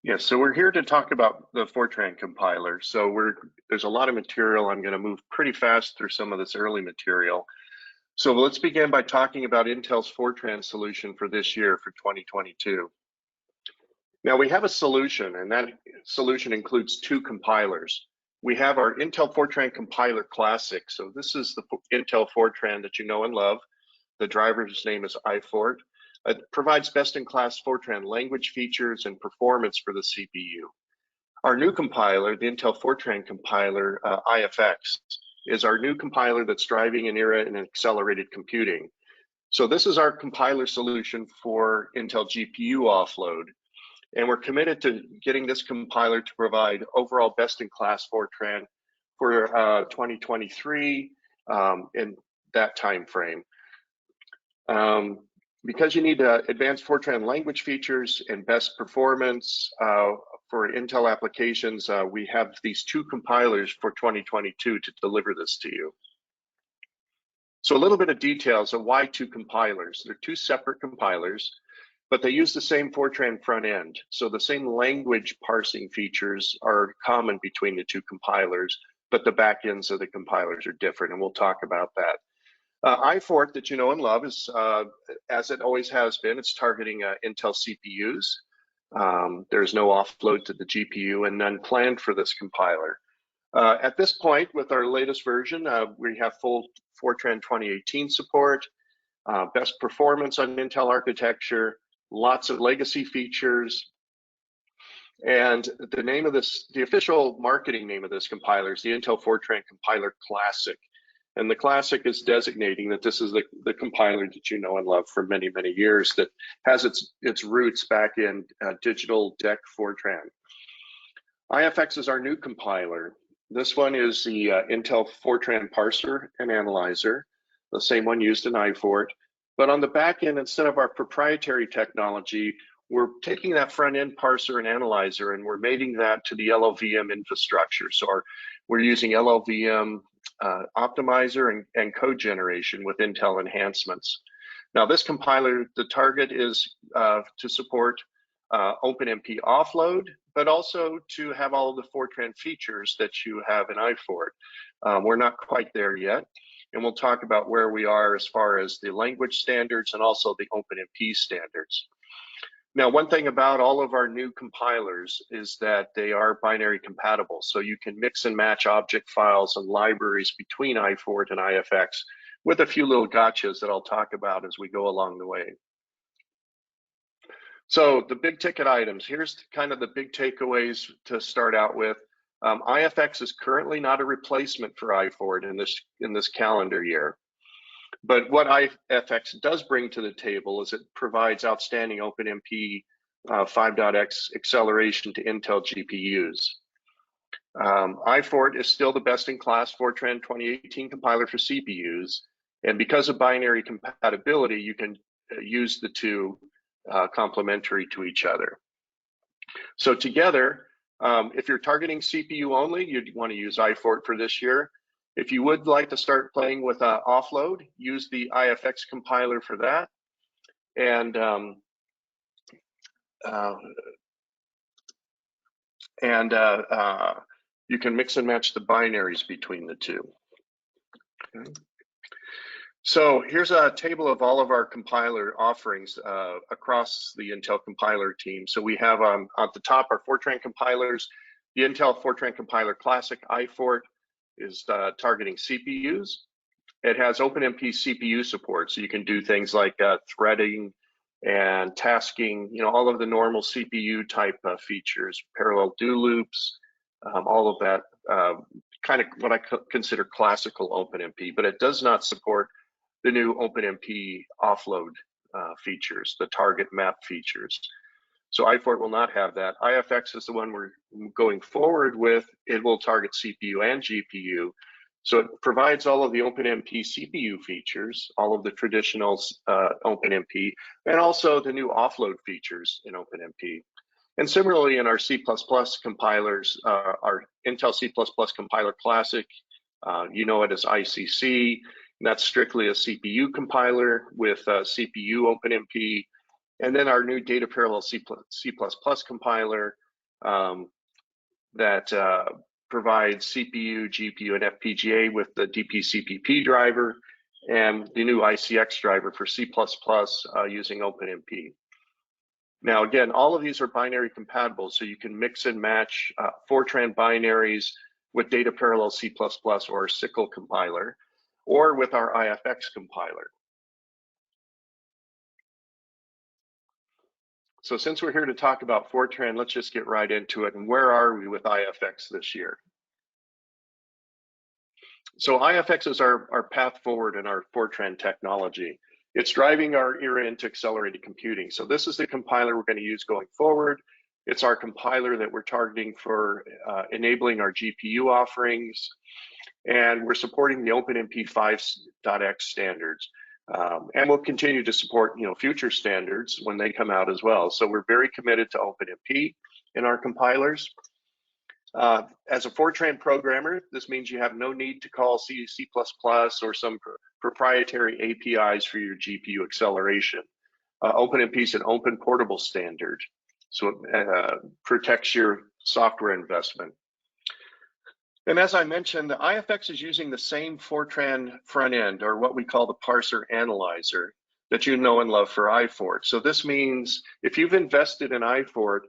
Yes, so we're here to talk about the Fortran compiler. So there's a lot of material. I'm going to move pretty fast through some of this early material. So let's begin by talking about Intel's Fortran solution for this year, for 2022. Now we have a solution, and that solution includes two compilers. We have our Intel Fortran Compiler Classic. So this is the Intel Fortran that you know and love. The driver's name is IFORT. It provides best-in-class Fortran language features and performance for the CPU. Our new compiler, the Intel Fortran Compiler IFX, is our new compiler that's driving an era in accelerated computing. So this is our compiler solution for Intel GPU offload. And we're committed to getting this compiler to provide overall best-in-class Fortran for 2023 in that time frame. Because you need advanced Fortran language features and best performance for Intel applications, we have these two compilers for 2022 to deliver this to you. So a little bit of details of why two compilers. They're two separate compilers, but they use the same Fortran front end. So the same language parsing features are common between the two compilers, but the back ends of the compilers are different, and we'll talk about that. IFORT that you know and love is, as it always has been, it's targeting Intel CPUs. There's no offload to the GPU and none planned for this compiler. At this point, with our latest version, we have full Fortran 2018 support, best performance on Intel architecture, lots of legacy features. And the name of this, the official marketing name of this compiler is the Intel Fortran Compiler Classic. And the Classic is designating that this is the compiler that you know and love for many, many years that has its roots back in digital DEC Fortran. IFX is our new compiler. This one is the Intel Fortran parser and analyzer, the same one used in IFORT. But on the back end, instead of our proprietary technology, we're taking that front end parser and analyzer and we're mating that to the LLVM infrastructure. So we're using LLVM optimizer and code generation with Intel enhancements. Now this compiler, the target is to support OpenMP offload, but also to have all of the Fortran features that you have in IFORT. We're not quite there yet, and we'll talk about where we are as far as the language standards and also the OpenMP standards. Now, one thing about all of our new compilers is that they are binary compatible. So you can mix and match object files and libraries between IFORT and IFX with a few little gotchas that I'll talk about as we go along the way. So the big ticket items, here's kind of the big takeaways to start out with. IFX is currently not a replacement for IFORT in this calendar year. But what IFX does bring to the table is it provides outstanding OpenMP 5.x acceleration to Intel GPUs. IFORT is still the best-in-class Fortran 2018 compiler for CPUs, and because of binary compatibility, you can use the two complementary to each other. So together, if you're targeting CPU only, you'd want to use IFORT for this year. If you would like to start playing with offload, use the IFX compiler for that. And you can mix and match the binaries between the two. Okay. So here's a table of all of our compiler offerings across the Intel compiler team. So we have at the top our Fortran compilers, the Intel Fortran Compiler Classic IFORT is targeting CPUs. It has OpenMP CPU support, so you can do things like threading and tasking, you know, all of the normal CPU type features, parallel do loops, all of that, kind of what I consider classical OpenMP, but it does not support the new OpenMP offload features, the target map features. So IFORT will not have that. IFX is the one we're going forward with. It will target CPU and GPU. So it provides all of the OpenMP CPU features, all of the traditional OpenMP, and also the new offload features in OpenMP. And similarly in our C++ compilers, our Intel C++ Compiler Classic, you know it as ICC, and that's strictly a CPU compiler with CPU OpenMP. And then our new data parallel C++ compiler that provides CPU, GPU, and FPGA with the DPCPP driver, and the new ICX driver for C++ using OpenMP. Now, again, all of these are binary compatible, so you can mix and match Fortran binaries with data parallel C++ or SYCL compiler, or with our IFX compiler. So since we're here to talk about Fortran, let's just get right into it. And where are we with IFX this year? So IFX is our path forward in our Fortran technology. It's driving our era into accelerated computing. So this is the compiler we're going to use going forward. It's our compiler that we're targeting for enabling our GPU offerings. And we're supporting the OpenMP 5.x standards. And we'll continue to support future standards when they come out as well. So we're very committed to OpenMP in our compilers. As a Fortran programmer, this means you have no need to call C, C++ or some proprietary APIs for your GPU acceleration. OpenMP is an open portable standard, so it protects your software investment. And as I mentioned, the IFX is using the same Fortran front end, or what we call the parser analyzer, that you know and love for IFORT. So this means if you've invested in IFORT,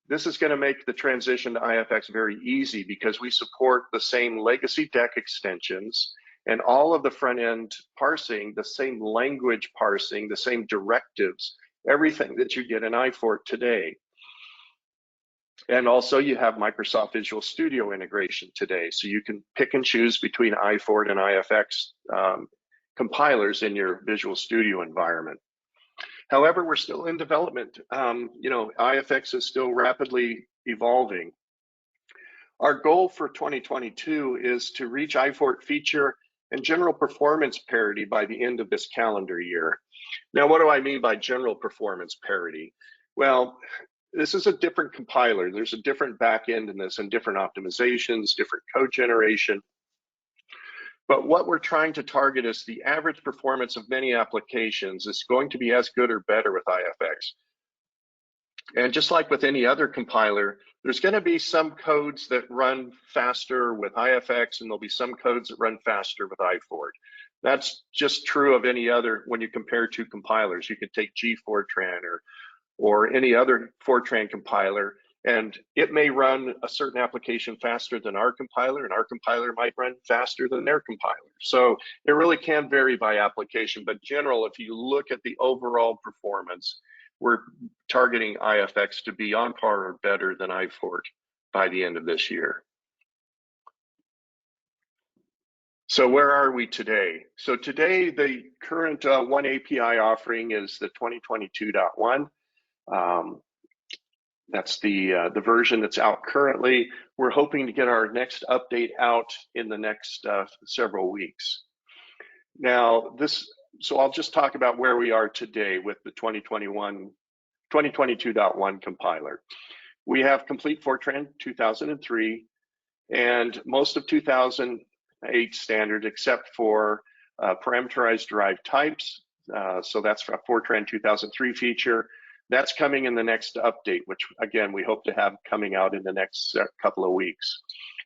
this is going to make the transition to IFX very easy, because we support the same legacy deck extensions and all of the front end parsing, the same language parsing, the same directives, everything that you get in IFORT today. And also you have Microsoft Visual Studio integration today, so you can pick and choose between IFORT and IFX compilers in your Visual Studio environment. However, we're still in development. IFX is still rapidly evolving. Our goal for 2022 is to reach IFORT feature and general performance parity by the end of this calendar year. Now, what do I mean by general performance parity? Well, this is a different compiler. There's a different back end in this, and different optimizations, different code generation. But what we're trying to target is the average performance of many applications is going to be as good or better with IFX. And just like with any other compiler, there's going to be some codes that run faster with IFX, and there'll be some codes that run faster with IFORT. That's just true of any other, when you compare two compilers. You could take Fortran or any other Fortran compiler, and it may run a certain application faster than our compiler, and our compiler might run faster than their compiler. So it really can vary by application, but general, if you look at the overall performance, we're targeting IFX to be on par or better than IFORT by the end of this year. So where are we today? So today, the current one API offering is the 2022.1. That's the version that's out currently. We're hoping to get our next update out in the next several weeks. Now, so I'll just talk about where we are today with the 2022.1 compiler. We have complete Fortran 2003 and most of 2008 standard, except for parameterized derived types. So that's a Fortran 2003 feature. That's coming in the next update, which again, we hope to have coming out in the next couple of weeks.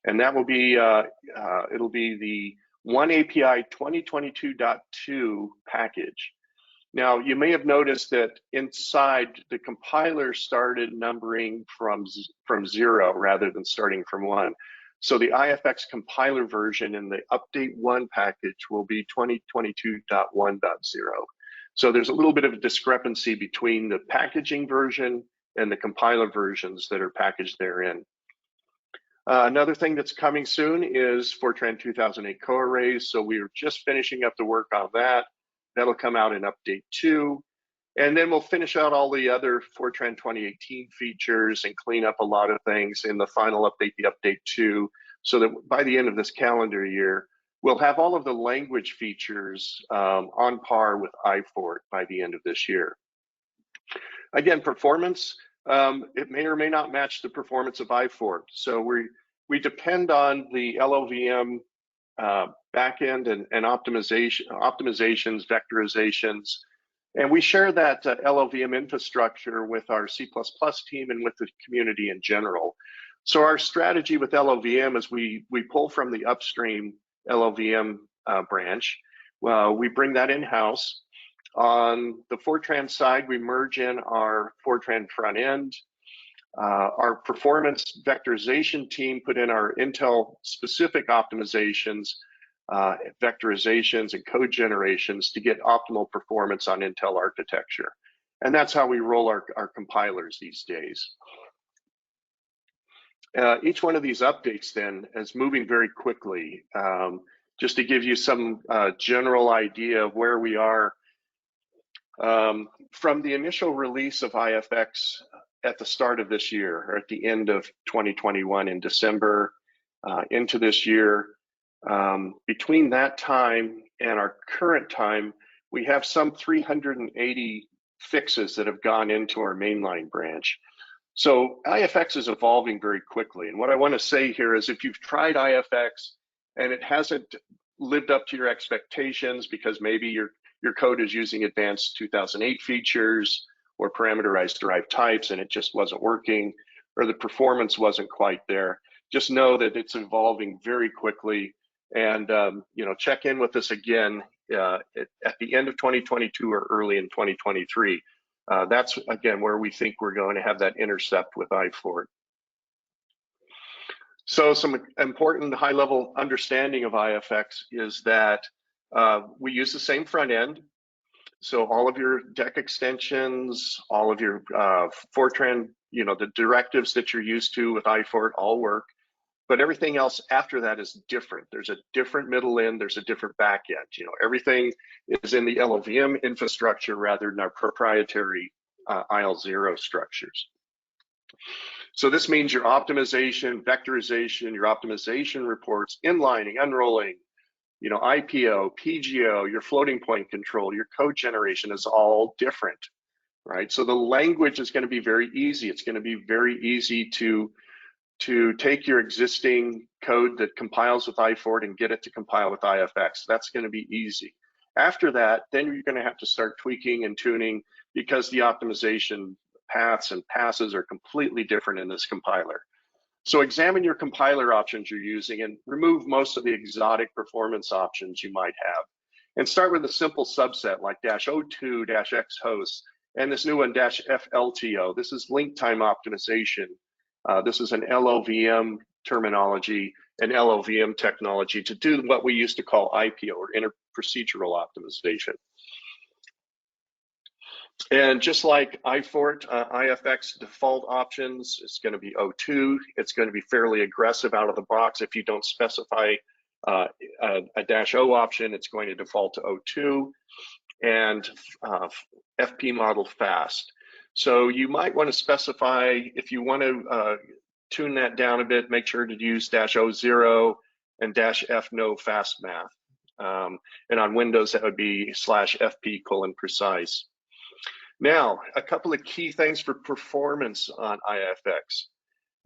And that will be, it'll be the One API 2022.2 package. Now, you may have noticed that inside the compiler started numbering from 0 rather than starting from 1. So the IFX compiler version in the update 1 package will be 2022.1.0. So there's a little bit of a discrepancy between the packaging version and the compiler versions that are packaged therein. Another thing that's coming soon is Fortran 2008 coarrays. So we're just finishing up the work on that. That'll come out in update 2. And then we'll finish out all the other Fortran 2018 features and clean up a lot of things in the final update, the update 2, so that by the end of this calendar year, we'll have all of the language features on par with IFORT by the end of this year. Again, performance, it may or may not match the performance of IFORT. So we depend on the LLVM backend and optimizations, vectorizations And we share that LLVM infrastructure with our C++ team and with the community in general. So our strategy with LLVM is we pull from the upstream LLVM branch. We bring that in-house. On the Fortran side, we merge in our Fortran front end. Our performance vectorization team put in our Intel specific optimizations, vectorizations and code generations to get optimal performance on Intel architecture. And that's how we roll our compilers these days. Each one of these updates then is moving very quickly. Just to give you some general idea of where we are, from the initial release of IFX at the start of this year, or at the end of 2021 in December, into this year, between that time and our current time, we have some 380 fixes that have gone into our mainline branch. So IFX is evolving very quickly. And what I want to say here is if you've tried IFX and it hasn't lived up to your expectations because maybe your code is using advanced 2008 features or parameterized derived types and it just wasn't working, or the performance wasn't quite there, just know that it's evolving very quickly. And check in with us again at the end of 2022 or early in 2023. That's again where we think we're going to have that intercept with IFORT. So some important high-level understanding of IFX is that we use the same front end. So all of your deck extensions, all of your Fortran, the directives that you're used to with IFORT all work, but everything else after that is different. There's a different middle end, there's a different back end. Everything is in the LLVM infrastructure rather than our proprietary IL0 structures. So this means your optimization, vectorization, your optimization reports, inlining, unrolling, IPO, PGO, your floating point control, your code generation is all different, right? So the language is going to be very easy. It's going to be very easy to take your existing code that compiles with IFORT and get it to compile with IFX. That's going to be easy. After that, then you're going to have to start tweaking and tuning because the optimization paths and passes are completely different in this compiler. So examine your compiler options you're using and remove most of the exotic performance options you might have. And start with a simple subset like -02, -xhost, and this new one -flto. This is link time optimization. This is an LLVM terminology, an LLVM technology to do what we used to call IPO, or interprocedural optimization. And just like IFORT, IFX default options is going to be 02. It's going to be fairly aggressive out of the box. If you don't specify a -O option, it's going to default to 02. And FP model fast. So you might want to specify, if you want to tune that down a bit, make sure to use -O0 and -F no fast math. And on Windows, that would be /FP:\precise. Now, a couple of key things for performance on IFX.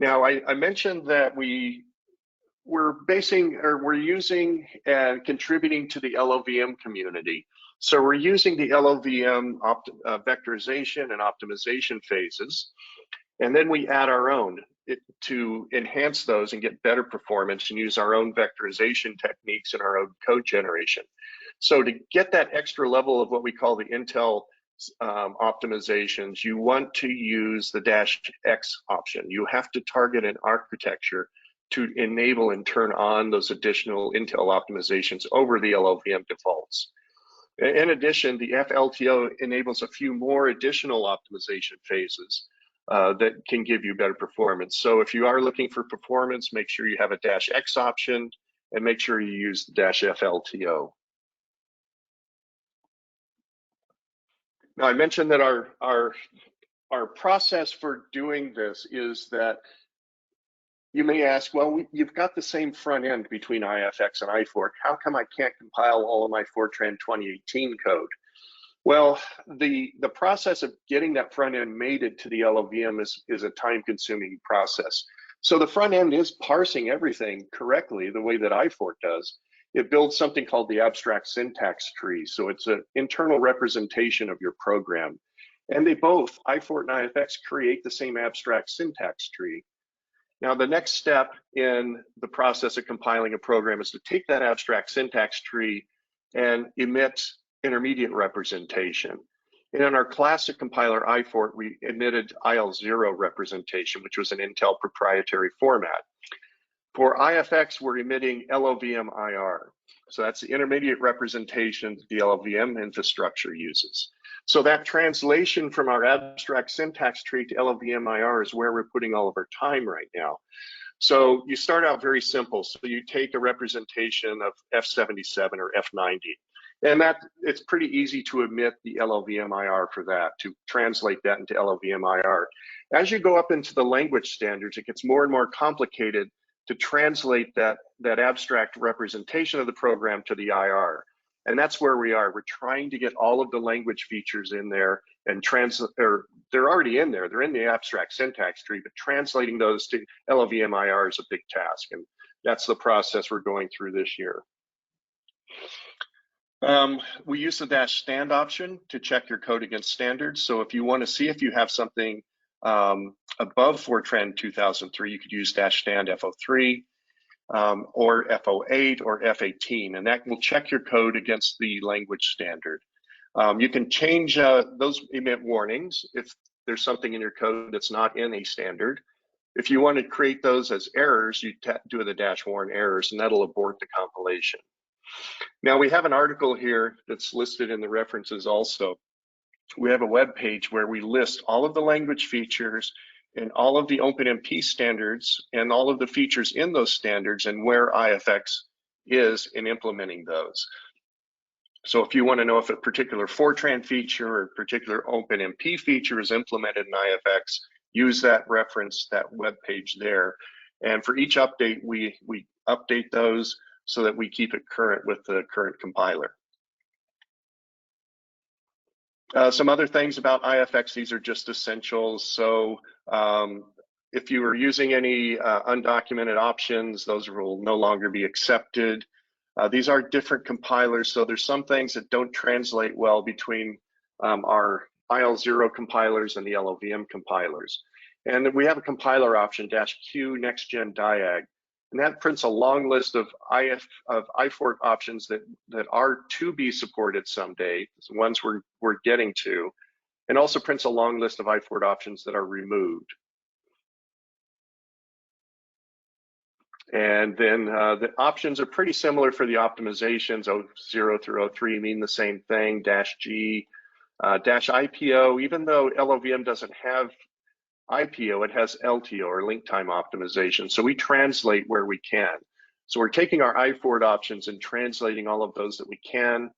Now, I mentioned that we're using and contributing to the LLVM community. So we're using the LLVM vectorization and optimization phases, and then we add our own to enhance those and get better performance and use our own vectorization techniques and our own code generation. So to get that extra level of what we call the Intel optimizations, you want to use the -X option. You have to target an architecture to enable and turn on those additional Intel optimizations over the LLVM defaults. In addition, the FLTO enables a few more additional optimization phases that can give you better performance. So if you are looking for performance, make sure you have a -X option and make sure you use the -FLTO. Now, I mentioned that our process for doing this is that you may ask, well, you've got the same front end between IFX and IFORT. How come I can't compile all of my Fortran 2018 code? Well, the process of getting that front end mated to the LLVM is a time-consuming process. So the front end is parsing everything correctly the way that IFORT does. it builds something called the abstract syntax tree. So it's an internal representation of your program. And they both, IFORT and IFX, create the same abstract syntax tree. Now, the next step in the process of compiling a program is to take that abstract syntax tree and emit intermediate representation. And in our classic compiler, IFORT, we emitted IL0 representation, which was an Intel proprietary format. For IFX, we're emitting LOVM-IR. So that's the intermediate representation the LLVM infrastructure uses. So that translation from our abstract syntax tree to LLVM-IR is where we're putting all of our time right now. So you start out very simple. So you take a representation of F77 or F90, and it's pretty easy to emit the LLVM-IR for that, to translate that into LLVM-IR. As you go up into the language standards, it gets more and more complicated to translate that abstract representation of the program to the IR. And that's where we are. We're trying to get all of the language features in there and they're already in there. They're in the abstract syntax tree, but translating those to LLVM-IR is a big task. And that's the process we're going through this year. We use the -stand option to check your code against standards. So if you want to see if you have something above Fortran 2003, you could use -stand F03 or F08 or F18, and that will check your code against the language standard. You can change those emit warnings if there's something in your code that's not in a standard. If you want to create those as errors, you do the -warn errors, and that'll abort the compilation. Now, we have an article here that's listed in the references also. We have a web page where we list all of the language features and all of the OpenMP standards and all of the features in those standards and where IFX is in implementing those. So if you want to know if a particular Fortran feature or a particular OpenMP feature is implemented in IFX, use that reference, that web page there. And for each update, we update those so that we keep it current with the current compiler. Some other things about IFX, these are just essentials. So if you are using any undocumented options, those will no longer be accepted. These are different compilers, so there's some things that don't translate well between our IL0 compilers and the LLVM compilers. And we have a compiler option, -Q next-gen diag, and that prints a long list of IFORT options that are to be supported someday, the ones we're getting to, and also prints a long list of IFORT options that are removed. And then the options are pretty similar for the optimizations. 0 through 03 mean the same thing. -G, -IPO, even though LLVM doesn't have IPO, it has LTO, or link time optimization. So we translate where we can. So we're taking our IFORT options and translating all of those that we can.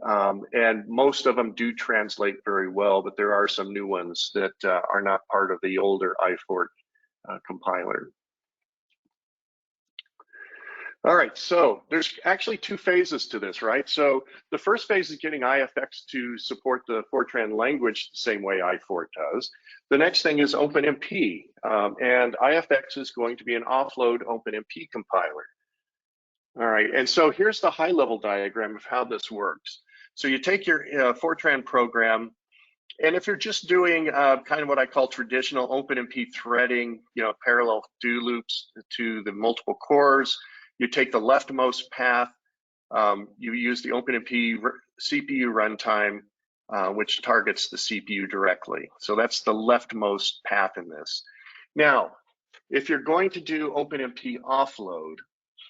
And most of them do translate very well, but there are some new ones that are not part of the older IFORT compiler. All right, so there's actually two phases to this, right? So the first phase is getting IFX to support the Fortran language the same way IFORT does. The next thing is OpenMP, and IFX is going to be an offload OpenMP compiler. All right, and so here's the high-level diagram of how this works. So you take your Fortran program, and if you're just doing kind of what I call traditional OpenMP threading, parallel do loops to the multiple cores, you take the leftmost path, you use the OpenMP CPU runtime, which targets the CPU directly. So that's the leftmost path in this. Now, if you're going to do OpenMP offload,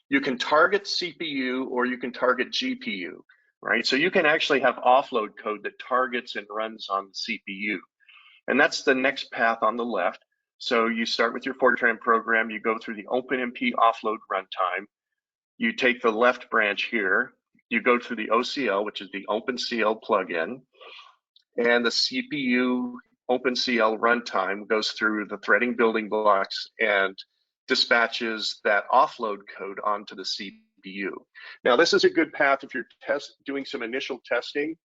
you can target CPU or you can target GPU, right? So you can actually have offload code that targets and runs on the CPU. And that's the next path on the left. So you start with your Fortran program, you go through the OpenMP offload runtime, you take the left branch here, you go through the OCL, which is the OpenCL plugin, and the CPU OpenCL runtime goes through the threading building blocks and dispatches that offload code onto the CPU. Now, this is a good path if you're doing some initial testing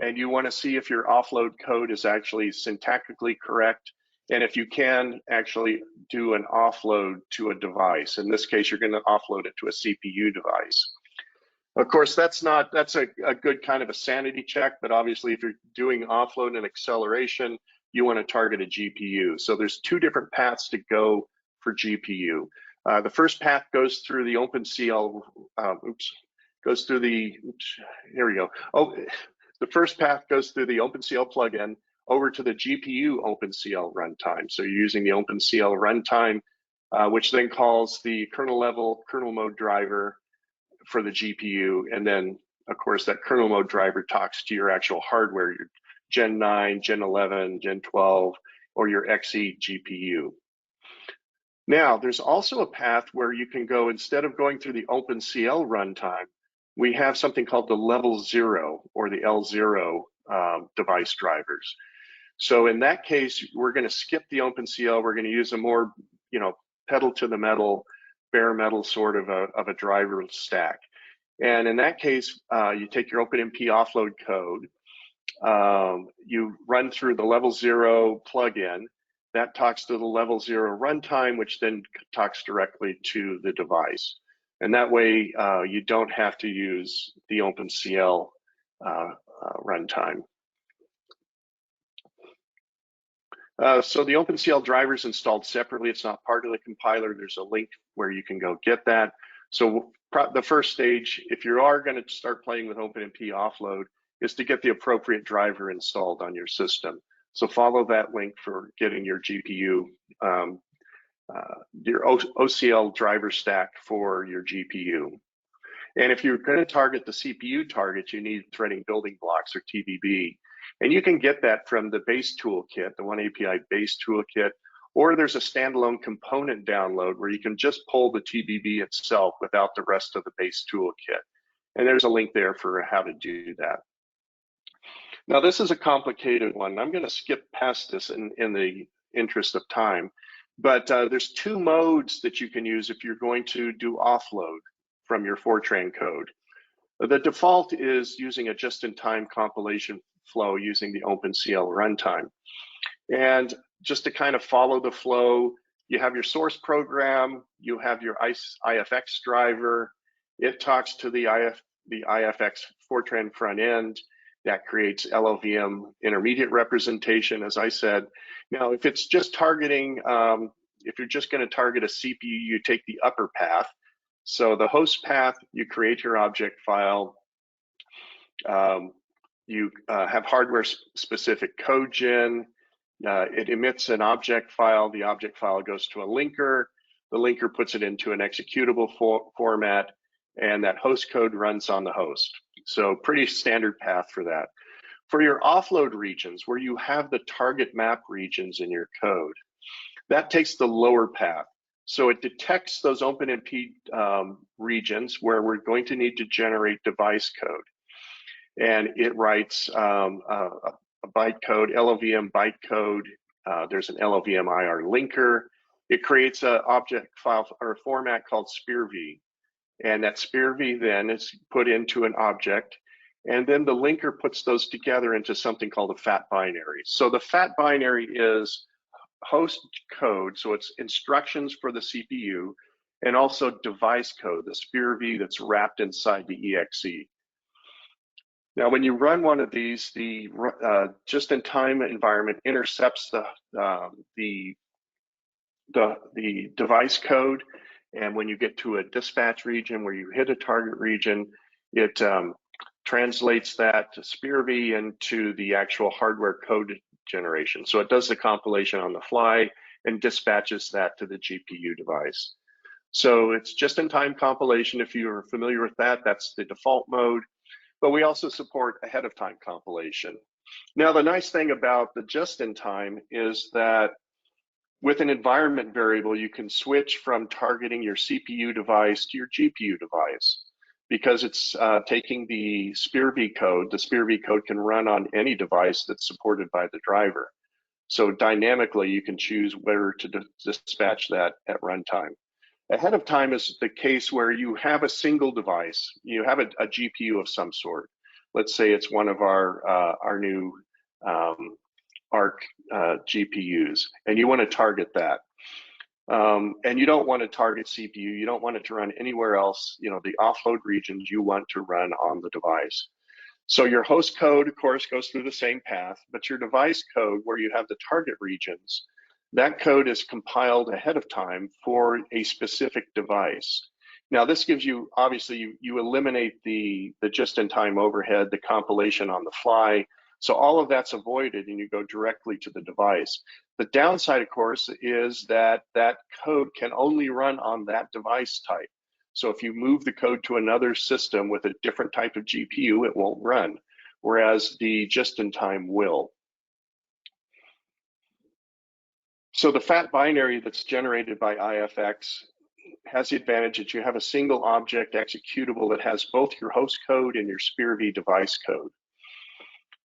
and you want to see if your offload code is actually syntactically correct, and if you can actually do an offload to a device. In this case, you're going to offload it to a CPU device. Of course, that's a good kind of a sanity check, but obviously if you're doing offload and acceleration, you want to target a GPU. So there's two different paths to go for GPU. The first path goes through the OpenCL, here we go. Oh, the first path goes through the OpenCL plugin over to the GPU OpenCL runtime. So you're using the OpenCL runtime, which then calls the kernel level kernel mode driver for the GPU, and then of course that kernel mode driver talks to your actual hardware, your Gen 9, Gen 11, Gen 12, or your Xe GPU. Now there's also a path where you can go, instead of going through the OpenCL runtime, we have something called the level 0 or the L0 device drivers. So in that case, we're going to skip the OpenCL. We're going to use a more, pedal to the metal, bare metal sort of a driver stack. And in that case, you take your OpenMP offload code, you run through the level 0 plugin, that talks to the level 0 runtime, which then talks directly to the device. And that way, you don't have to use the OpenCL runtime. So the OpenCL driver is installed separately. It's not part of the compiler. There's a link where you can go get that. So the first stage, if you are going to start playing with OpenMP offload, is to get the appropriate driver installed on your system. So follow that link for getting your GPU, your OCL driver stack for your GPU. And if you're going to target the CPU target, you need threading building blocks, or TBB. And you can get that from the base toolkit, the One API base toolkit, or there's a standalone component download where you can just pull the TBB itself without the rest of the base toolkit. And there's a link there for how to do that. Now this is a complicated one. I'm going to skip past this in the interest of time, but there's two modes that you can use if you're going to do offload from your Fortran code. The default is using a just-in-time compilation flow using the OpenCL runtime. And just to kind of follow the flow, you have your source program, you have your IFX driver, it talks to the IFX Fortran front end, that creates LLVM intermediate representation, as I said. Now, if it's just targeting, if you're just going to target a CPU, you take the upper path. So the host path, you create your object file. You have hardware-specific code gen. It emits an object file. The object file goes to a linker. The linker puts it into an executable format, and that host code runs on the host. So pretty standard path for that. For your offload regions, where you have the target map regions in your code, that takes the lower path. So it detects those OpenMP regions where we're going to need to generate device code. And it writes a bytecode, LLVM bytecode. There's an LLVM IR linker. It creates an object file or a format called SPIRV. And that SPIRV then is put into an object. And then the linker puts those together into something called a fat binary. So the fat binary is host code, so it's instructions for the CPU, and also device code, the SPIRV that's wrapped inside the EXE. Now, when you run one of these, the just-in-time environment intercepts the device code, and when you get to a dispatch region where you hit a target region, it translates that to SPIRV into the actual hardware code generation. So it does the compilation on the fly and dispatches that to the GPU device. So it's just-in-time compilation. If you're familiar with that, that's the default mode. But we also support ahead-of-time compilation. Now, the nice thing about the just-in-time is that with an environment variable, you can switch from targeting your CPU device to your GPU device, because it's taking the SPIRV code. The SPIRV code can run on any device that's supported by the driver. So dynamically, you can choose where to dispatch that at runtime. Ahead of time is the case where you have a single device. You have a GPU of some sort. Let's say it's one of our new ARC GPUs, and you want to target that. And you don't want to target CPU. You don't want it to run anywhere else. You know, the offload regions you want to run on the device. So your host code, of course, goes through the same path, but your device code where you have the target regions, that code is compiled ahead of time for a specific device. Now, this gives you, obviously, you eliminate the just-in-time overhead, the compilation on the fly. So all of that's avoided and you go directly to the device. The downside, of course, is that that code can only run on that device type. So if you move the code to another system with a different type of GPU, it won't run, whereas the just-in-time will. So the fat binary that's generated by IFX has the advantage that you have a single object executable that has both your host code and your SPIR-V device code.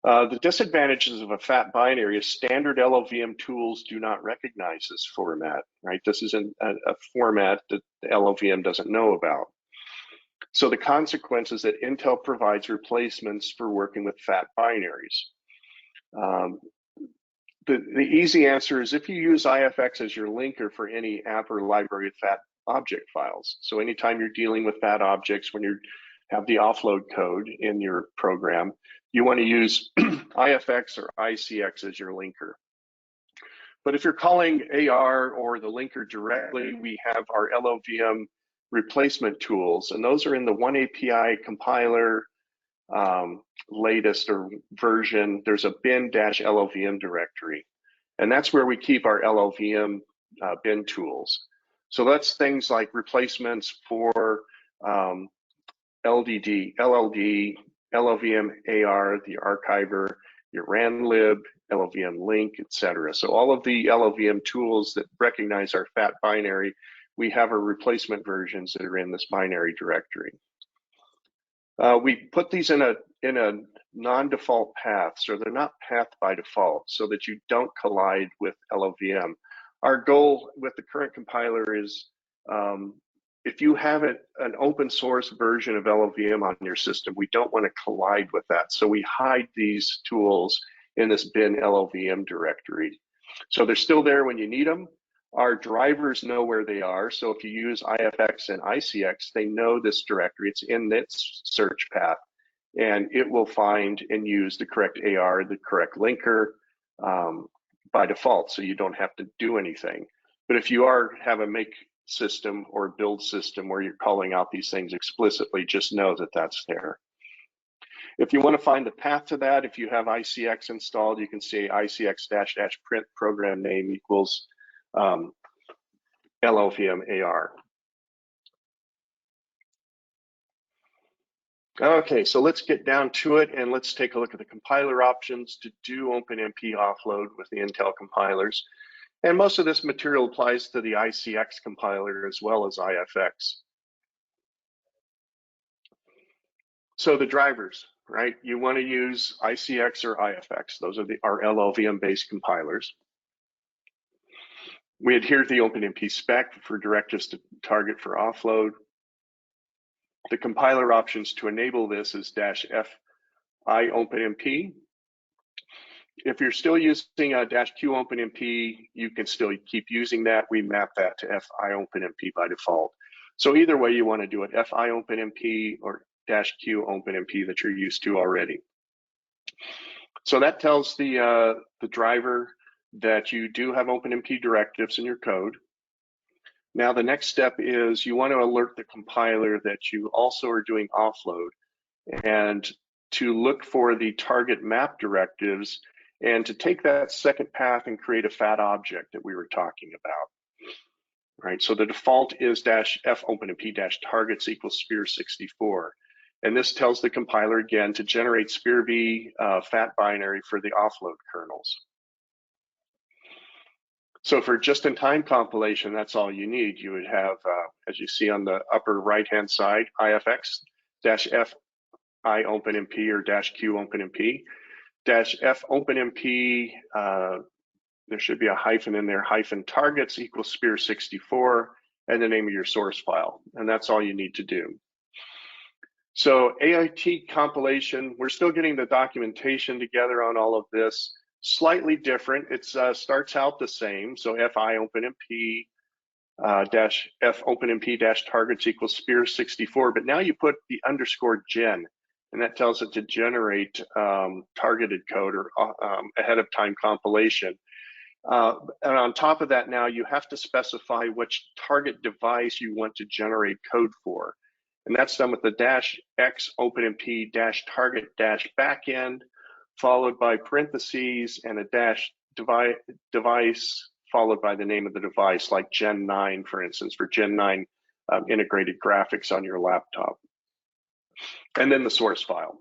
The disadvantages of a fat binary is standard LLVM tools do not recognize this format, right? This is a format that the LLVM doesn't know about. So the consequence is that Intel provides replacements for working with fat binaries. The easy answer is if you use IFX as your linker for any app or library with fat object files. So anytime you're dealing with fat objects, when you have the offload code in your program, you want to use IFX or ICX as your linker. But if you're calling AR or the linker directly, we have our LLVM replacement tools, and those are in the One API compiler latest or version. There's a bin-LLVM directory, and that's where we keep our LLVM bin tools. So that's things like replacements for LLD, LLVM AR, the archiver, your ranlib, LLVM link, etc. So all of the LLVM tools that recognize our fat binary, we have our replacement versions that are in this binary directory. We put these in a non-default path, so they're not pathed by default, so that you don't collide with LLVM. Our goal with the current compiler is if you have an open source version of LLVM on your system, we don't want to collide with that. So we hide these tools in this bin LLVM directory. So they're still there when you need them. Our drivers know where they are. So if you use IFX and ICX, they know this directory. It's in its search path, and it will find and use the correct AR, the correct linker by default. So you don't have to do anything. But if you have a make system or build system where you're calling out these things explicitly, just know that that's there. If you want to find the path to that, if you have ICX installed, you can say ICX-print program name equals LLVM AR. Okay, so let's get down to it and let's take a look at the compiler options to do OpenMP offload with the Intel compilers. And most of this material applies to the ICX compiler as well as IFX. So the drivers, right? You want to use ICX or IFX. Those are our LLVM-based compilers. We adhere to the OpenMP spec for directives to target for offload. The compiler options to enable this is -fi OpenMP. If you're still using -q OpenMP, you can still keep using that. We map that to fi OpenMP by default. So either way you want to do it, fi OpenMP or -q OpenMP that you're used to already. So that tells the driver that you do have OpenMP directives in your code. Now the next step is you want to alert the compiler that you also are doing offload and to look for the target map directives and to take that second path and create a fat object that we were talking about. Right, so the default is -f OpenMP-targets equals SPIR64. And this tells the compiler again to generate SPIR-V fat binary for the offload kernels. So for just-in-time compilation, that's all you need. You would have, as you see on the upper right-hand side, IFX-fi OpenMP or -q OpenMP. -f OpenMP, there should be a hyphen in there, -targets equals SPIR64, and the name of your source file. And that's all you need to do. So AIT compilation, we're still getting the documentation together on all of this. Slightly different. It starts out the same. So fi OpenMP, dash F OpenMP dash targets equals sphere 64, but now you put the underscore gen, and that tells it to generate targeted code or ahead of time compilation. And on top of that, now you have to specify which target device you want to generate code for. And that's done with the dash X OpenMP dash target dash backend, followed by parentheses and a dash device, followed by the name of the device, like Gen 9, for instance, for Gen 9 integrated graphics on your laptop. And then the source file.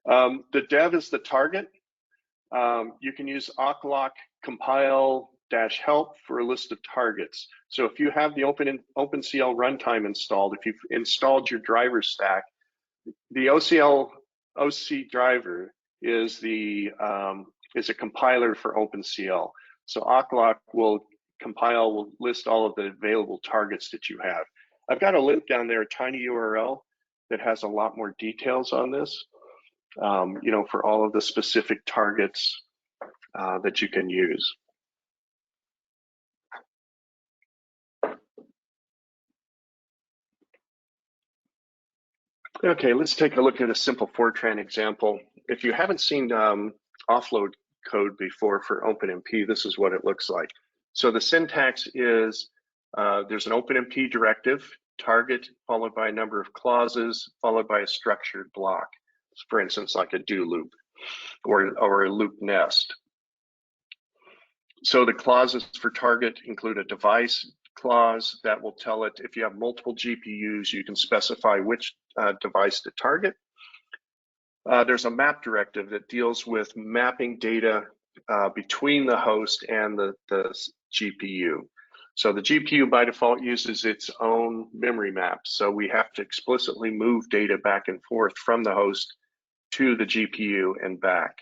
The dev is the target. You can use awklock compile dash help for a list of targets. So if you have the OpenCL runtime installed, if you've installed your driver stack, the OC driver is a compiler for OpenCL. So awklock will list all of the available targets that you have. I've got a link down there, a tiny URL that has a lot more details on this, you know, for all of the specific targets that you can use. Okay, let's take a look at a simple Fortran example. If you haven't seen offload code before for OpenMP, this is what it looks like. So the syntax is there's an OpenMP directive, target, followed by a number of clauses, followed by a structured block. For instance, like a do loop or a loop nest. So the clauses for target include a device clause that will tell it if you have multiple GPUs, you can specify which device to target. There's a map directive that deals with mapping data between the host and the GPU. So the GPU by default uses its own memory map. So we have to explicitly move data back and forth from the host to the GPU and back.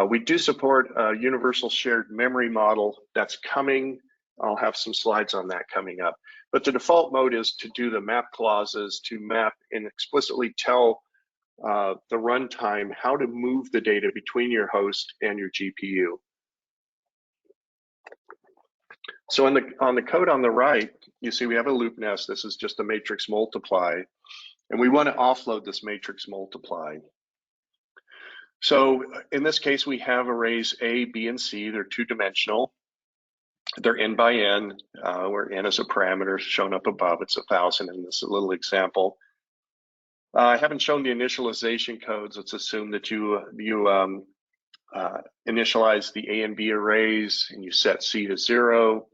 We do support a universal shared memory model that's coming. I'll have some slides on that coming up. But the default mode is to do the map clauses to map and explicitly tell the runtime how to move the data between your host and your GPU. So on the code on the right, you see we have a loop nest. This is just a matrix multiply. And we want to offload this matrix multiply. So in this case, we have arrays A, B, and C. They're two-dimensional. They're n by n, where n is a parameter shown up above. It's 1,000 in this little example. I haven't shown the initialization codes. Let's assume that you initialize the A and B arrays and you set C to 0.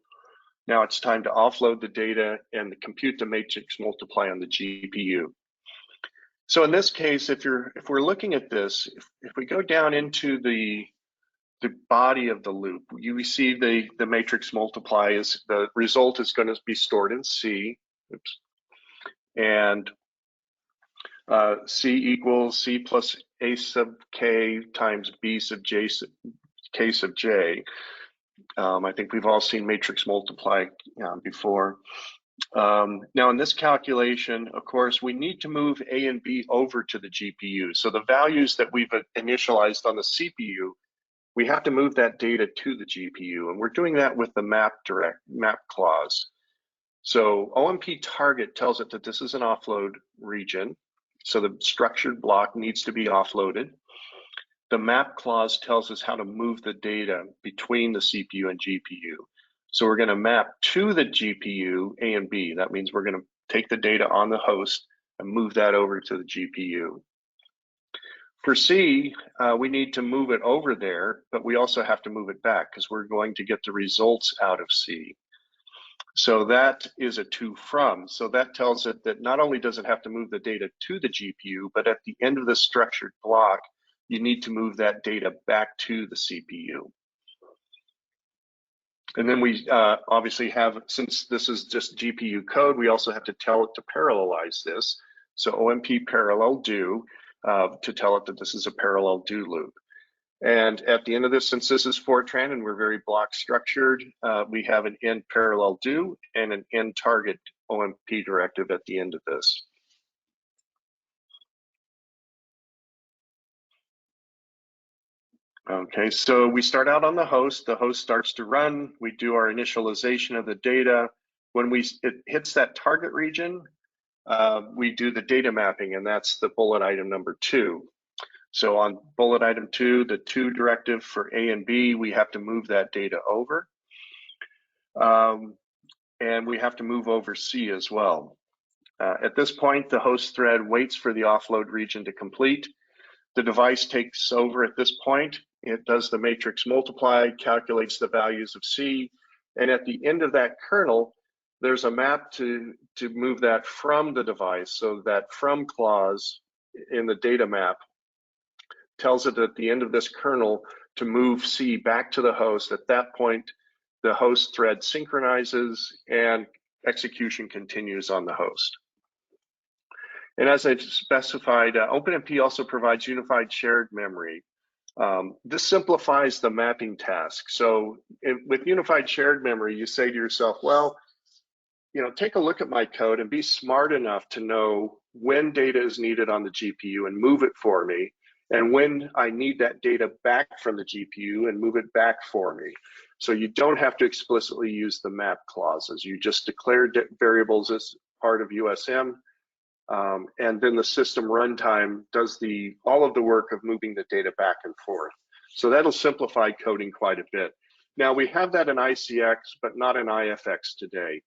Now it's time to offload the data and compute the matrix multiply on the GPU. So in this case, if we're looking at this, if we go down into the body of the loop, you receive the matrix multiply. The result is going to be stored in C. Oops. And C equals C plus A sub K times B sub J sub K sub J. I think we've all seen matrix multiply before. Now in this calculation, of course, we need to move A and B over to the GPU. So the values that we've initialized on the CPU, we have to move that data to the GPU, and we're doing that with the map clause. So OMP target tells it that this is an offload region. So the structured block needs to be offloaded. The map clause tells us how to move the data between the CPU and GPU. So we're going to map to the GPU A and B. That means we're going to take the data on the host and move that over to the GPU. For C, we need to move it over there, but we also have to move it back because we're going to get the results out of C. So that is a to from. So that tells it that not only does it have to move the data to the GPU, but at the end of the structured block, you need to move that data back to the CPU. And then we obviously have, since this is just GPU code, we also have to tell it to parallelize this. So OMP parallel do to tell it that this is a parallel do loop. And at the end of this, since this is Fortran and we're very block structured, we have an end parallel do and an end target OMP directive at the end of this. Okay, so we start out on the host. The host starts to run. We do our initialization of the data. When it hits that target region, we do the data mapping, and that's the bullet item number 2. So on bullet item 2, the to directive for A and B, we have to move that data over. And we have to move over C as well. At this point, the host thread waits for the offload region to complete. The device takes over at this point. It does the matrix multiply, calculates the values of C, and at the end of that kernel, there's a map to move that from the device. So that from clause in the data map tells it at the end of this kernel to move C back to the host. At that point, the host thread synchronizes and execution continues on the host. And as I've specified, OpenMP also provides unified shared memory. This simplifies the mapping task. So with unified shared memory, you say to yourself, well, take a look at my code and be smart enough to know when data is needed on the GPU and move it for me, and when I need that data back from the GPU and move it back for me. So you don't have to explicitly use the map clauses. You just declare variables as part of USM, and then the system runtime does all of the work of moving the data back and forth. So that'll simplify coding quite a bit. Now we have that in ICX, but not in IFX today.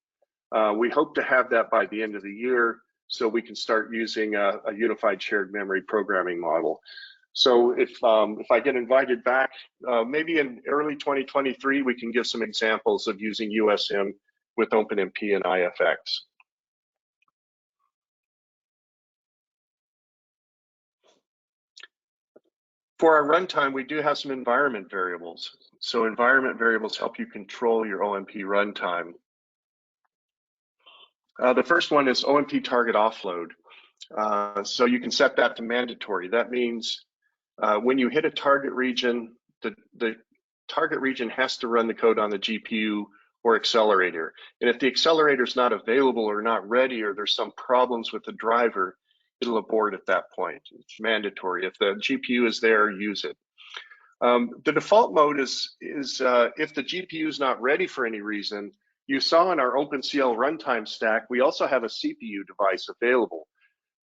We hope to have that by the end of the year, so we can start using a unified shared memory programming model. So if I get invited back, maybe in early 2023, we can give some examples of using USM with OpenMP and IFX. For our runtime, we do have some environment variables. So environment variables help you control your OMP runtime. The first one is OMP target offload. So you can set that to mandatory. That means when you hit a target region, the target region has to run the code on the GPU or accelerator. And if the accelerator is not available or not ready, or there's some problems with the driver, it'll abort at that point. It's mandatory. If the GPU is there, use it. The default mode is if the GPU is not ready for any reason. You saw in our OpenCL runtime stack, we also have a CPU device available.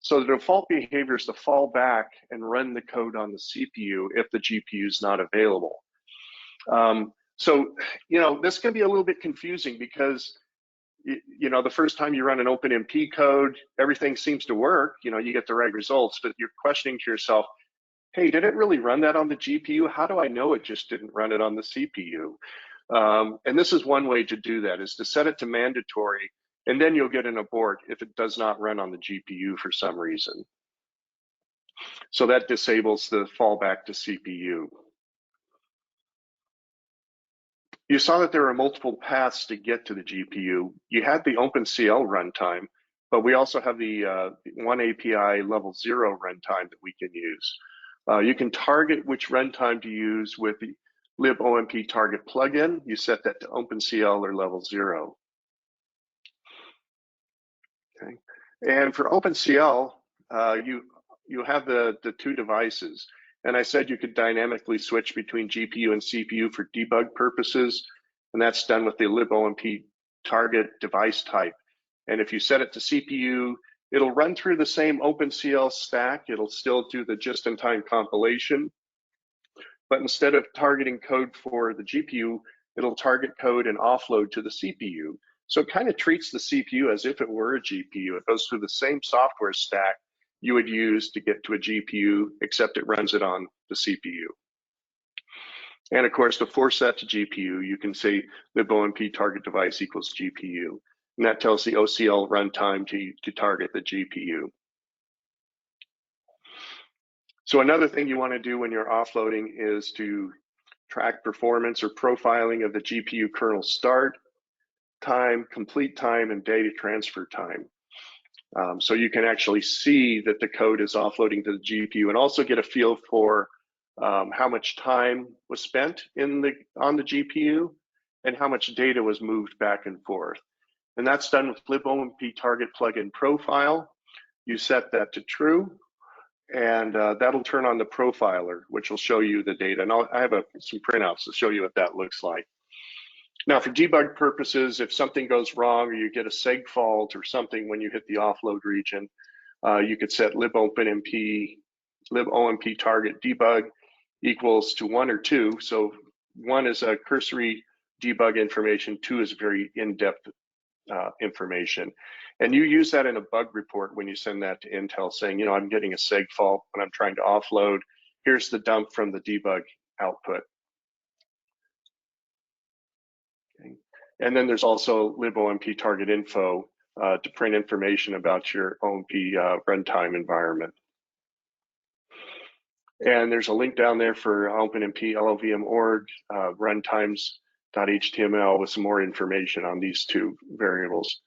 So the default behavior is to fall back and run the code on the CPU if the GPU is not available. So, this can be a little bit confusing because, the first time you run an OpenMP code, everything seems to work, you get the right results, but you're questioning to yourself, hey, did it really run that on the GPU? How do I know it just didn't run it on the CPU? And this is one way to do that, is to set it to mandatory, and then you'll get an abort if it does not run on the GPU for some reason. So that disables the fallback to CPU. You saw that there are multiple paths to get to the GPU. You had the OpenCL runtime, but we also have the one API level 0 runtime that we can use. You can target which runtime to use with the libomp target plugin. You set that to OpenCL or level 0. Okay. And for OpenCL, you have the two devices. And I said you could dynamically switch between GPU and CPU for debug purposes, and that's done with the libomp target device type. And if you set it to CPU, it'll run through the same OpenCL stack. It'll still do the just-in-time compilation, but instead of targeting code for the GPU, it'll target code and offload to the CPU. So it kind of treats the CPU as if it were a GPU. It goes through the same software stack you would use to get to a GPU, except it runs it on the CPU. And of course, to force that to GPU, you can say libomp target device equals GPU. And that tells the OCL runtime to target the GPU. So another thing you want to do when you're offloading is to track performance or profiling of the GPU kernel start time, complete time, and data transfer time. So you can actually see that the code is offloading to the GPU, and also get a feel for how much time was spent on the GPU and how much data was moved back and forth. And that's done with libomp target plugin profile. You set that to true, and that'll turn on the profiler, which will show you the data. And I have some printouts to show you what that looks like. Now, for debug purposes, if something goes wrong or you get a seg fault or something when you hit the offload region, you could set libOpenMP target debug equals to 1 or 2. So 1 is a cursory debug information, 2 is very in-depth information. And you use that in a bug report when you send that to Intel saying, I'm getting a seg fault when I'm trying to offload. Here's the dump from the debug output. Okay. And then there's also libOMP target info to print information about your OMP runtime environment. And there's a link down there for OpenMP LLVM org runtimes.html with some more information on these two variables.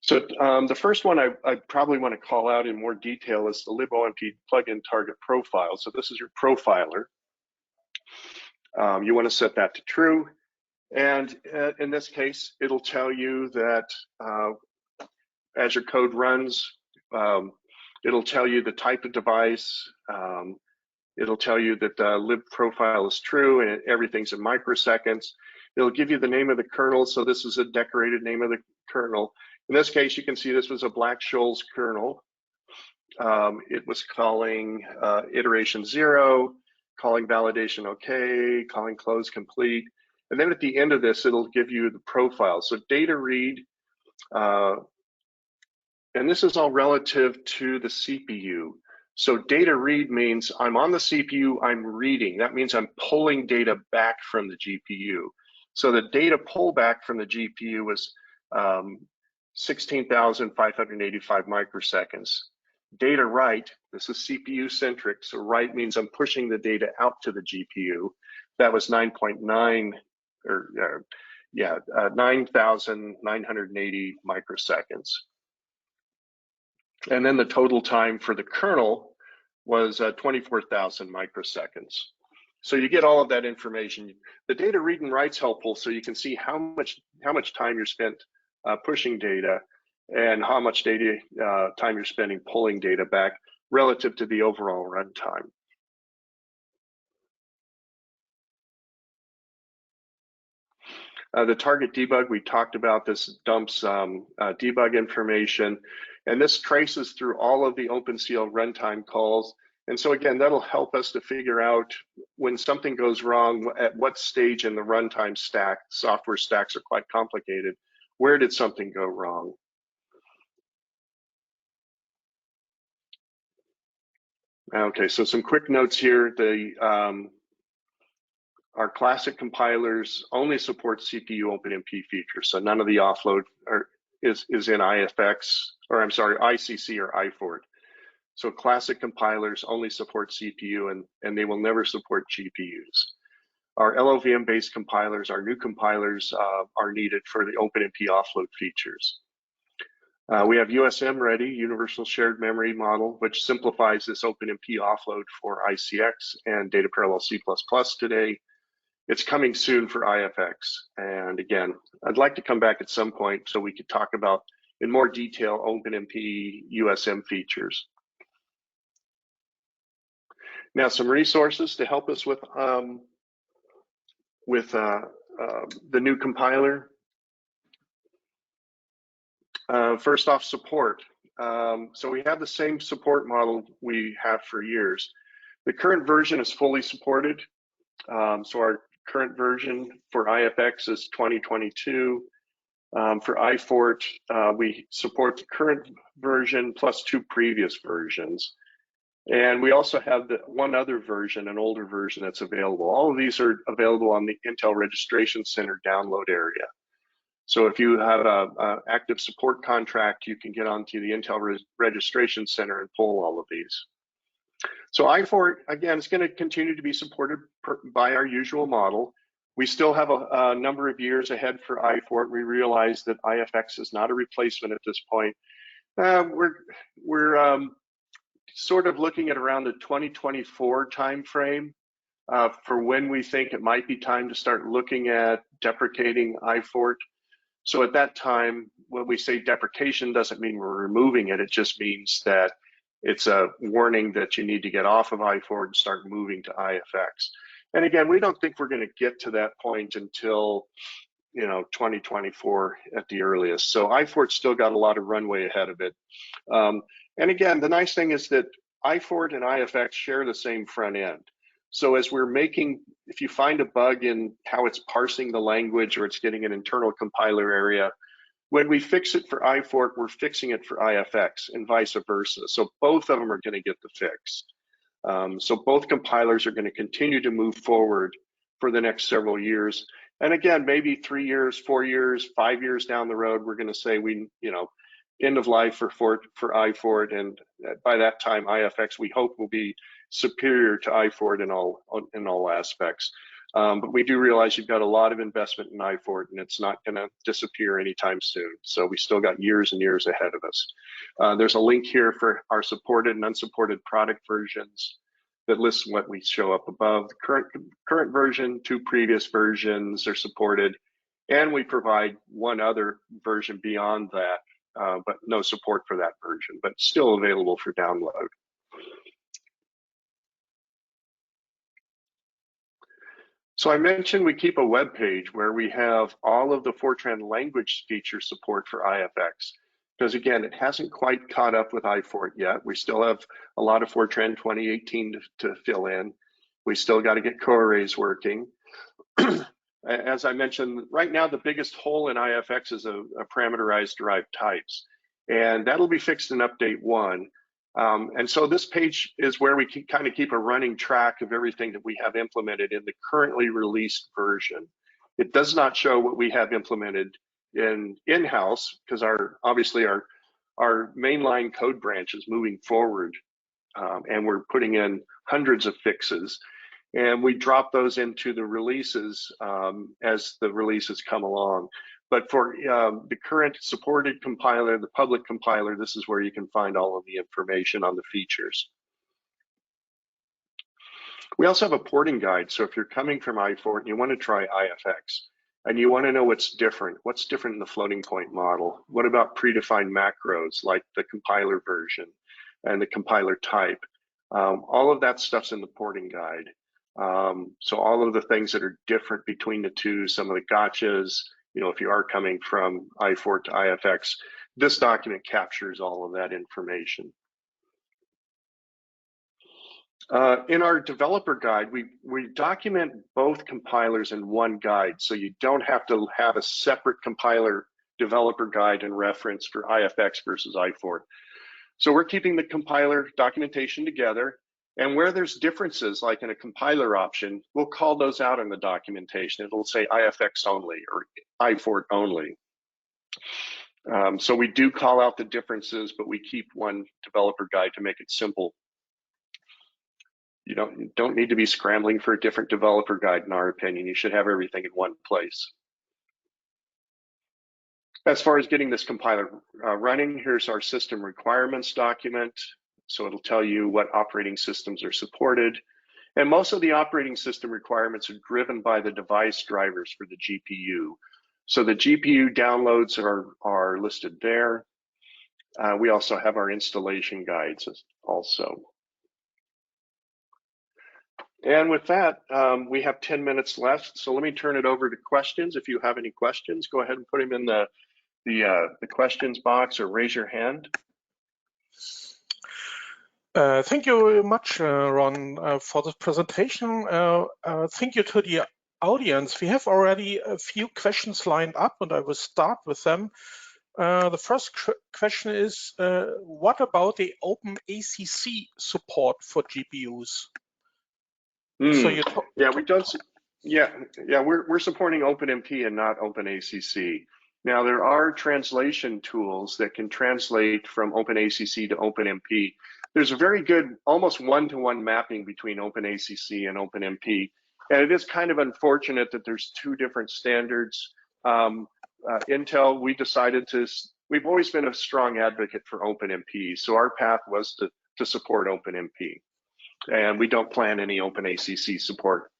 So the first one I probably want to call out in more detail is the libOMP plugin target profile. So this is your profiler. You want to set that to true. And in this case, it'll tell you that as your code runs, it'll tell you the type of device. It'll tell you that the lib profile is true and everything's in microseconds. It'll give you the name of the kernel. So this is a decorated name of the kernel. In this case, you can see this was a Black-Scholes kernel. It was calling iteration 0, calling validation OK, calling close complete. And then at the end of this, it'll give you the profile. So data read, and this is all relative to the CPU. So data read means I'm on the CPU, I'm reading. That means I'm pulling data back from the GPU. So the data pullback from the GPU was 16,585 microseconds. Data write, this is CPU centric, so write means I'm pushing the data out to the GPU. That was 9,980 microseconds. And then the total time for the kernel was 24,000 microseconds. So you get all of that information. The data read and write's helpful, so you can see how much time you're spent pushing data and how much data time you're spending pulling data back relative to the overall runtime. The target debug, we talked about this, dumps debug information, and this traces through all of the OpenCL runtime calls. And so again, that'll help us to figure out when something goes wrong, at what stage in the runtime stack. Software stacks are quite complicated. Where did something go wrong? Okay, so some quick notes here. Our classic compilers only support CPU OpenMP features, so none of the offload is in IFX, or I'm sorry, ICC or IFORT. So classic compilers only support CPU and they will never support GPUs. Our LLVM-based compilers, our new compilers are needed for the OpenMP offload features. We have USM ready, Universal Shared Memory Model, which simplifies this OpenMP offload for ICX and Data Parallel C++ today. It's coming soon for IFX. And again, I'd like to come back at some point so we could talk about in more detail OpenMP USM features. Now, some resources to help us with the new compiler. First off, support. So we have the same support model we have for years. The current version is fully supported. So our current version for IFX is 2022. For IFORT, we support the current version plus 2 previous versions. And we also have one other version, an older version that's available. All of these are available on the Intel Registration Center download area. So if you have an active support contract, you can get onto the Intel Registration Center and pull all of these. So IFORT, again, is going to continue to be supported by our usual model. We still have a number of years ahead for IFORT. We realize that IFX is not a replacement at this point. We're sort of looking at around the 2024 timeframe for when we think it might be time to start looking at deprecating IFORT. So at that time, when we say deprecation, doesn't mean we're removing it. It just means that it's a warning that you need to get off of IFORT and start moving to IFX. And again, we don't think we're going to get to that point until 2024 at the earliest. So IFORT's still got a lot of runway ahead of it. And again, the nice thing is that IFORT and IFX share the same front end. So as we're making, if you find a bug in how it's parsing the language or it's getting an internal compiler area, when we fix it for IFORT, we're fixing it for IFX and vice versa. So both of them are going to get the fix. So both compilers are going to continue to move forward for the next several years. And again, maybe 3 years, 4 years, 5 years down the road, we're going to say end of life for IFORT, and by that time, IFX we hope will be superior to IFORT in all aspects. But we do realize you've got a lot of investment in IFORT, and it's not going to disappear anytime soon. So we still got years and years ahead of us. There's a link here for our supported and unsupported product versions that lists what we show up above. The current version, 2 previous versions are supported, and we provide one other version beyond that, but no support for that version, but still available for download. So I mentioned we keep a web page where we have all of the Fortran language feature support for IFX, because again, it hasn't quite caught up with IFORT yet. We still have a lot of Fortran 2018 to fill in. We still got to get co-arrays working. As I mentioned, right now the biggest hole in IFX is a parameterized derived types, and that'll be fixed in update 1. And so this page is where we kind of keep a running track of everything that we have implemented in the currently released version. It does not show what we have implemented in-house, because obviously our mainline code branch is moving forward, and we're putting in hundreds of fixes, and we drop those into the releases as the releases come along. But for the current supported compiler, the public compiler, this is where you can find all of the information on the features. We also have a porting guide. So if you're coming from IFORT and you want to try IFX, and you want to know what's different in the floating point model, what about predefined macros like the compiler version and the compiler type? All of that stuff's in the porting guide. So all of the things that are different between the two, some of the gotchas, if you are coming from IFORT to IFX, this document captures all of that information. In our developer guide, we document both compilers in one guide, so you don't have to have a separate compiler developer guide and reference for IFX versus IFORT. So we're keeping the compiler documentation together, and where there's differences, like in a compiler option, we'll call those out in the documentation. It'll say IFX only or IFORT only. So we do call out the differences, but we keep one developer guide to make it simple. You don't need to be scrambling for a different developer guide, in our opinion. You should have everything in one place. As far as getting this compiler running, here's our system requirements document. So it'll tell you what operating systems are supported. And most of the operating system requirements are driven by the device drivers for the GPU. So the GPU downloads are listed there. We also have our installation guides also. And with that, we have 10 minutes left. So let me turn it over to questions. If you have any questions, go ahead and put them in the questions box or raise your hand. Thank you very much, Ron, for the presentation. Thank you to the audience. We have already a few questions lined up, and I will start with them. The first question is, what about the OpenACC support for GPUs? So we're supporting OpenMP and not OpenACC. Now there are translation tools that can translate from OpenACC to OpenMP. There's a very good, almost one-to-one mapping between OpenACC and OpenMP, and it is kind of unfortunate that there's 2 different standards. Intel, we've always been a strong advocate for OpenMP, so our path was to support OpenMP, and we don't plan any OpenACC support.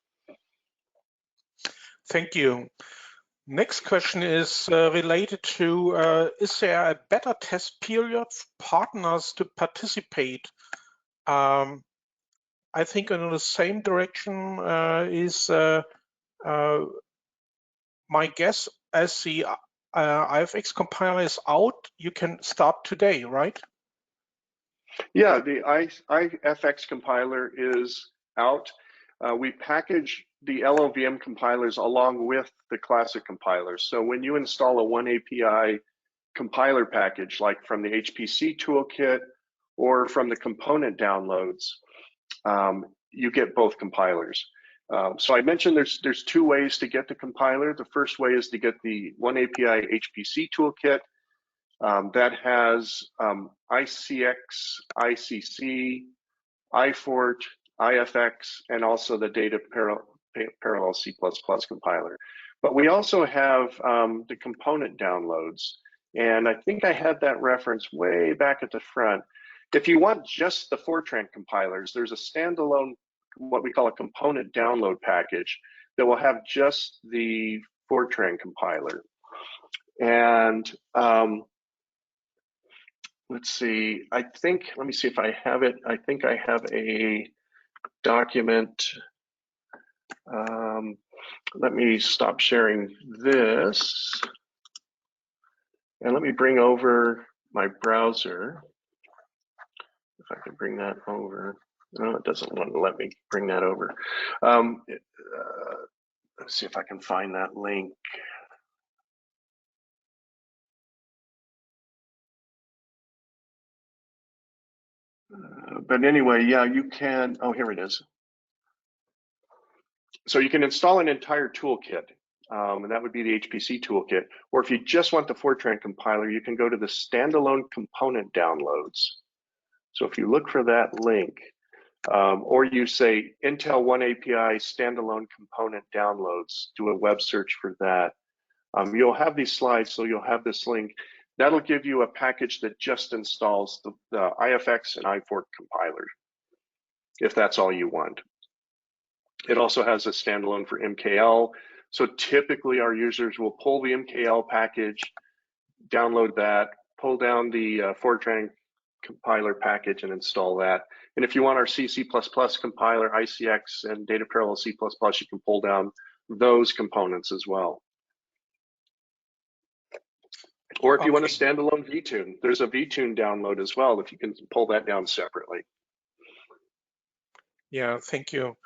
Thank you. Next question is related to, is there a better test period for partners to participate? I think in the same direction is my guess. As the IFX compiler is out, you can start today, right? Yeah, the IFX compiler is out. We package the LLVM compilers along with the classic compilers. So when you install a one API compiler package, like from the HPC toolkit or from the component downloads, you get both compilers. So I mentioned there's two ways to get the compiler. The first way is to get the one API HPC toolkit. That has ICX, ICC, IFORT, IFX, and also the data parallel C++ compiler. But we also have the component downloads. And I think I had that reference way back at the front. If you want just the Fortran compilers, there's a standalone, what we call a component download package that will have just the Fortran compiler. And let's see, let me see if I have it. I think I have a document. Let me stop sharing this. And let me bring over my browser. If I can bring that over. No, it doesn't want to let me bring that over. Let's see if I can find that link. But anyway, yeah, you can, oh, here it is. So you can install an entire toolkit, and that would be the HPC toolkit. Or if you just want the Fortran compiler, you can go to the standalone component downloads. So if you look for that link, or you say Intel One API standalone component downloads, do a web search for that. You'll have these slides, so you'll have this link. That'll give you a package that just installs the IFX and IFORT compiler, if that's all you want. It also has a standalone for MKL. So typically our users will pull the MKL package, download that, pull down the Fortran compiler package and install that. And if you want our C++ compiler, ICX, and data parallel C++, you can pull down those components as well. Or if you want a standalone vTune, there's a vTune download as well, if you can pull that down separately. Yeah, thank you.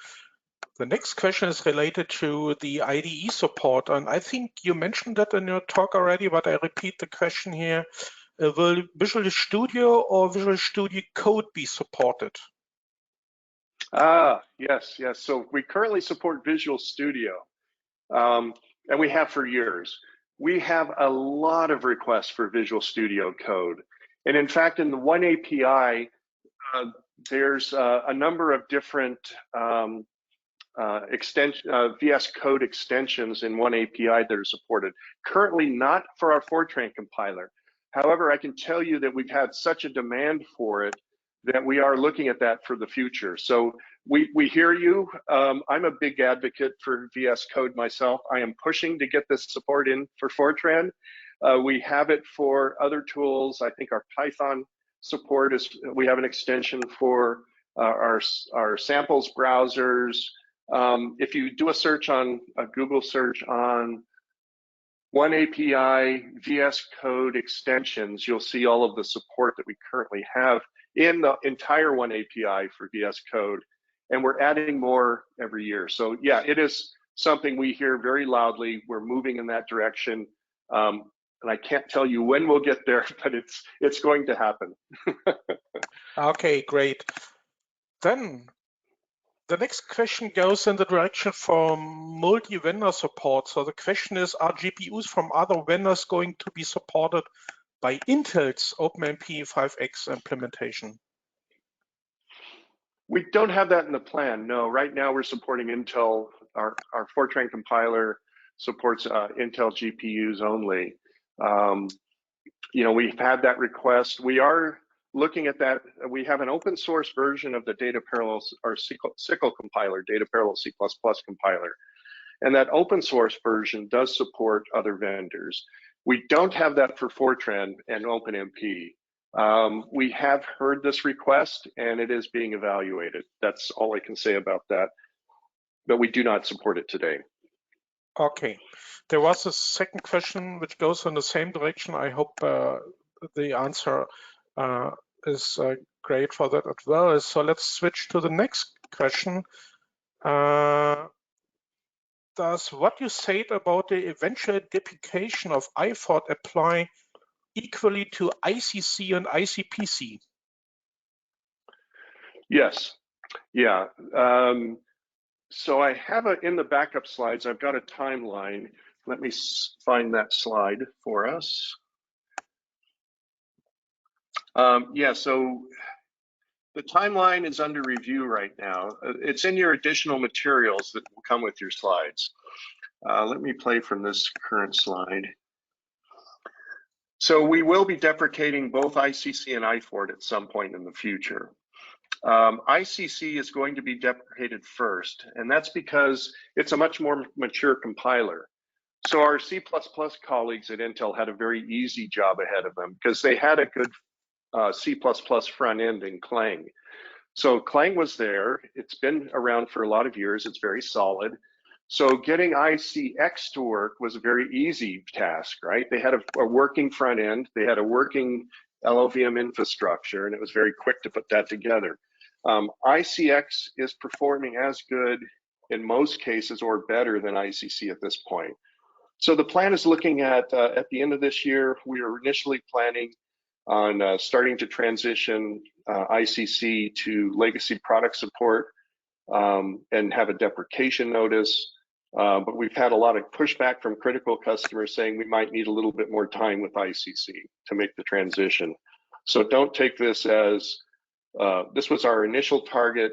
The next question is related to the IDE support. And I think you mentioned that in your talk already, but I repeat the question here. Will Visual Studio or Visual Studio Code be supported? Yes. So we currently support Visual Studio, and we have for years. We have a lot of requests for Visual Studio Code. And in fact, in the One API, there's a number of different VS Code extensions in One API that are supported. Currently not for our Fortran compiler. However, I can tell you that we've had such a demand for it that we are looking at that for the future. So we hear you. I'm a big advocate for VS Code myself. I am pushing to get this support in for Fortran. We have it for other tools. I think our Python support is, we have an extension for our samples browsers. If you do a search on a Google search on One API VS Code extensions, you'll see all of the support that we currently have in the entire One API for VS Code, and we're adding more every year. So yeah, it is something we hear very loudly. We're moving in that direction, and I can't tell you when we'll get there, but it's going to happen. Okay, great. Then the next question goes in the direction for multi-vendor support. So the question is, are GPUs from other vendors going to be supported by Intel's OpenMP 5X implementation? We don't have that in the plan, no. Right now we're supporting Intel. Our Fortran compiler supports Intel GPUs only. We've had that request. We are looking at that. We have an open source version of the data parallel, or SYCL compiler, data parallel C++ compiler. And that open source version does support other vendors. We don't have that for Fortran and OpenMP. We have heard this request and it is being evaluated. That's all I can say about that, but we do not support it today. Okay. There was a second question which goes in the same direction. I hope the answer is great for that as well. So let's switch to the next question. Does what you said about the eventual deprecation of IFORT apply equally to ICC and ICPC? Yes. Yeah. So I have in the backup slides, I've got a timeline. Let me find that slide for us. Yeah, so the timeline is under review right now. It's in your additional materials that will come with your slides. Let me play from this current slide. So we will be deprecating both ICC and IFORT at some point in the future. ICC is going to be deprecated first, and that's because it's a much more mature compiler. So our C++ colleagues at Intel had a very easy job ahead of them because they had a good C++ front end in Clang. So Clang was there. It's been around for a lot of years. It's very solid. So getting ICX to work was a very easy task, right? They had a working front end. They had a working LLVM infrastructure, and it was very quick to put that together. ICX is performing as good in most cases or better than ICC at this point. So the plan is looking at the end of this year, we are initially planning on starting to transition ICC to legacy product support and have a deprecation notice. But we've had a lot of pushback from critical customers saying we might need a little bit more time with ICC to make the transition. So don't take this as this was our initial target.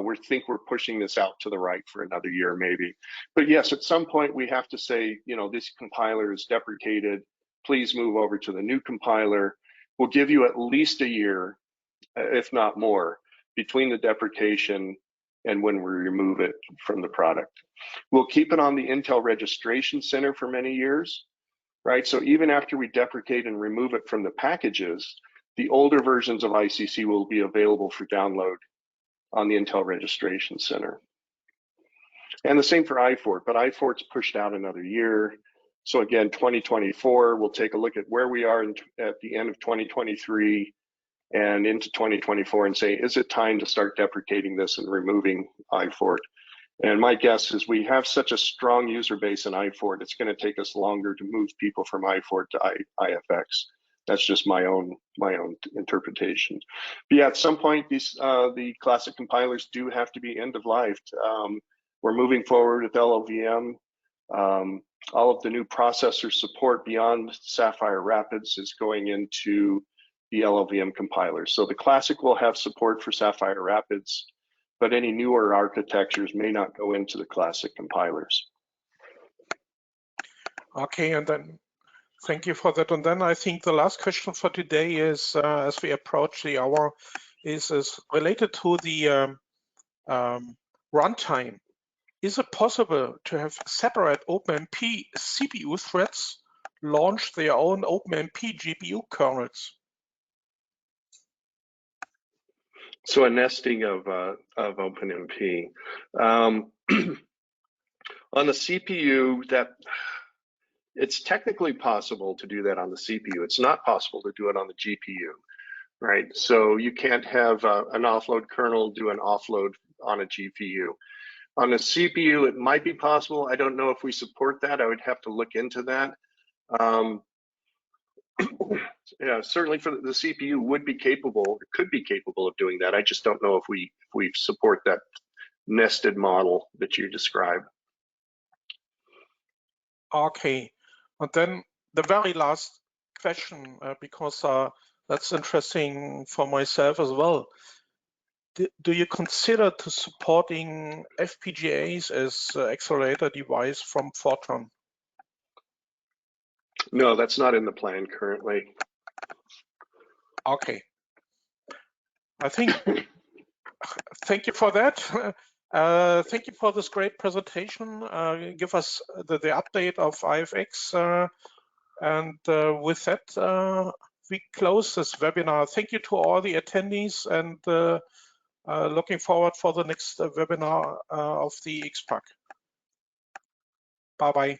We think we're pushing this out to the right for another year maybe. But yes, at some point we have to say, you know, this compiler is deprecated. Please move over to the new compiler. We'll give you at least a year, if not more, between the deprecation and when we remove it from the product. We'll keep it on the Intel Registration Center for many years, right? So even after we deprecate and remove it from the packages, the older versions of ICC will be available for download on the Intel Registration Center. And the same for IFORT, but IFORT's pushed out another year. So again, 2024, we'll take a look at where we are at the end of 2023 and into 2024 and say, is it time to start deprecating this and removing IFORT? And my guess is we have such a strong user base in IFORT, it's going to take us longer to move people from IFORT to IFX. That's just my own interpretation. But yeah, at some point, these the classic compilers do have to be end of life. We're moving forward with LLVM. All of the new processor support beyond Sapphire Rapids is going into the LLVM compiler. So the classic will have support for Sapphire Rapids, but any newer architectures may not go into the classic compilers. Okay, and then thank you for that. And then I think the last question for today is, as we approach the hour, is related to the runtime. Is it possible to have separate OpenMP CPU threads launch their own OpenMP GPU kernels? So a nesting of OpenMP. On the CPU, it's technically possible to do that on the CPU. It's not possible to do it on the GPU, right? So you can't have an offload kernel do an offload on a GPU. On a CPU, it might be possible. I don't know if we support that. I would have to look into that. Yeah, certainly for the CPU would be capable, it could be capable of doing that. I just don't know if we support that nested model that you describe. Okay, and then the very last question, because that's interesting for myself as well. Do you consider to supporting FPGAs as accelerator device from Fortran? No, that's not in the plan currently. Okay. I think, thank you for that. Thank you for this great presentation. Give us the update of IFX. And with that, we close this webinar. Thank you to all the attendees, and looking forward for the next webinar of the IXPUG. Bye-bye.